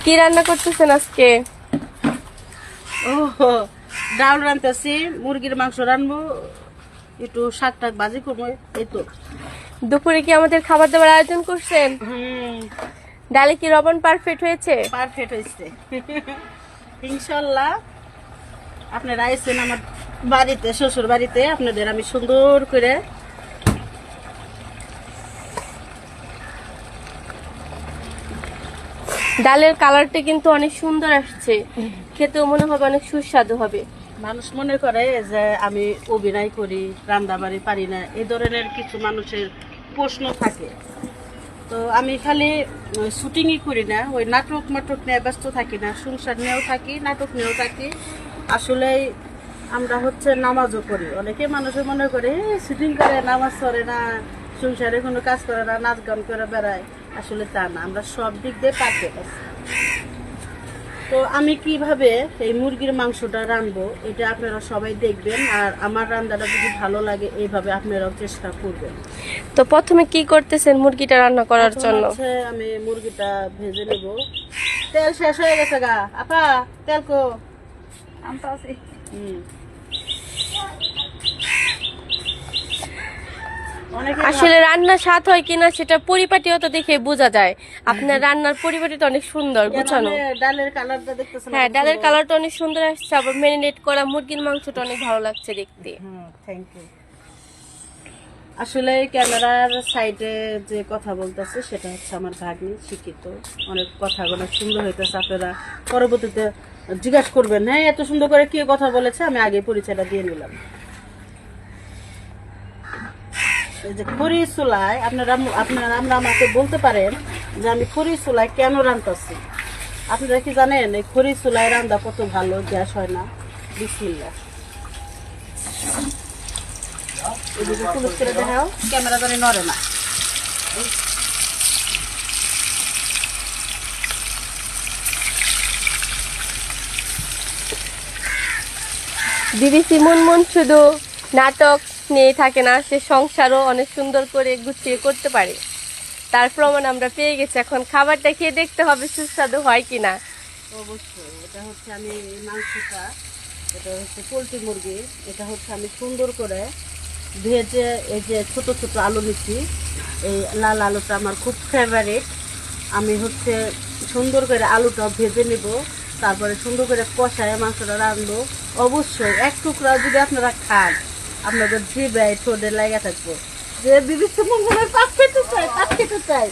কি রান্না করতেছেন আজকে? ও ডাল রান্তাছি, মুরগির মাংস রানবো, একটু শাক টাক ভাজি করবো, এই তো। দুপুরে কি আমাদের খাবার দাবার আয়োজন করছেন? ডালে কি লবণ পারফেক্ট হয়েছে? পারফেক্ট হয়েছে ইনশাল্লাহ। আপনারা আইসেন আমার বাড়িতে, শ্বশুর বাড়িতে, আপনাদের আমি সুন্দর করে ডালের কালারটা কিন্তু অনেক সুন্দর আসছে, খেতেও মনে হবে অনেক সুস্বাদু হবে। মানুষ মনে করে যে আমি অভিনয় করি, রান্নাবাড়ি পারি না, এই ধরনের কিছু মানুষের প্রশ্ন থাকে। তো আমি খালি শুটিংই করি না, ওই নাটক মাটক নিয়ে ব্যস্ত থাকি না, সংসার নিয়েও থাকি, নাটক নিয়েও থাকি। আসলে আমরা হচ্ছে নামাজও করি। অনেকে মানুষের মনে করে শুটিং করে, নামাজ পড়ে না, সংসারে কোনো কাজ করে না, নাচ গান করে বেড়ায়। আসলে তা না, আমরা সব দিক দিয়ে পারফেক্ট আছি। তো আমি কিভাবে এই মুরগির মাংসটা রানবো এটা আপনারা সবাই দেখবেন, আর আমার রান্নাটা যদি ভালো লাগে এইভাবে আপনারাও চেষ্টা করবেন। তো প্রথমে কি করতেছেন মুরগিটা রান্না করার এখন জন্য? হচ্ছে আমি মুরগিটা ভেজে নেব। তেল শেষ হয়ে গেছে গা, আপা তেল কো? আসলে রান্নার স্বাদ হয় কিনা সেটা পরিপাটিও তো দেখে বোঝা যায়। আপনার রান্নার পরিপাটিটা অনেক সুন্দর গুছানো। ডালের কালারটা দেখতেছেন? হ্যাঁ, ডালের কালারটা অনেক সুন্দর আসছে, আবার ম্যারিনেট করা মুরগির মাংসটা অনেক ভালো লাগছে দেখতে। Thank you. আসলে ক্যামেরার সাইডে যে কথা বলতেছে সেটা হচ্ছে আমার ভাগ্নি, শিক্ষিত, অনেক কথাগুলো সুন্দর হইতেছে। আপনারা পরবর্তীতে জিজ্ঞাসা করবেন, হ্যাঁ এত সুন্দর করে কে কথা বলেছে, আমি আগে পরিচয়টা দিয়ে নিলাম। এই যে খড়ি চুলায় আপনারা আমাকে বলতে পারেন যে আমি খড়ি চুলায় কেন রান্তাছি। আপনারা কি জানেন এই খড়ি চুলায় রান্না কত ভালো, গ্যাস হয় না। বিসমিল্লাহ। এদিকে পুলিশ করে দেখাও, ক্যামেরা জানি নড়ে না। বিবিসি মুনমুন শুধু নাটক নিয়ে থাকে না, সে সংসারও অনেক সুন্দর করে গুছিয়ে করতে পারে। তার প্রমাণ আমরা পেয়ে গেছি। এখন খাবারটা খেয়ে দেখতে হবে সুস্বাদু হয় কিনা। অবশ্যই এটা হচ্ছে আমি এই মাংসটা, এটা হচ্ছে পোলট্রি মুরগি, এটা হচ্ছে আমি সুন্দর করে ভেজে, এই যে ছোট ছোট আলু নিচ্ছি, এই লাল আলুটা আমার খুব ফেভারিট। আমি হচ্ছে সুন্দর করে আলুটা ভেজে নেব, তারপরে সুন্দর করে কষায় মাংসটা রাঁধবো। অবশ্যই এক টুকরা যদি আপনারা খান, আপনাদের জিভে ঠোঁটে লেগে থাকবো যে বিবিসি মুনমুনের পাক খেতে চাই, পাক খেতে চাই।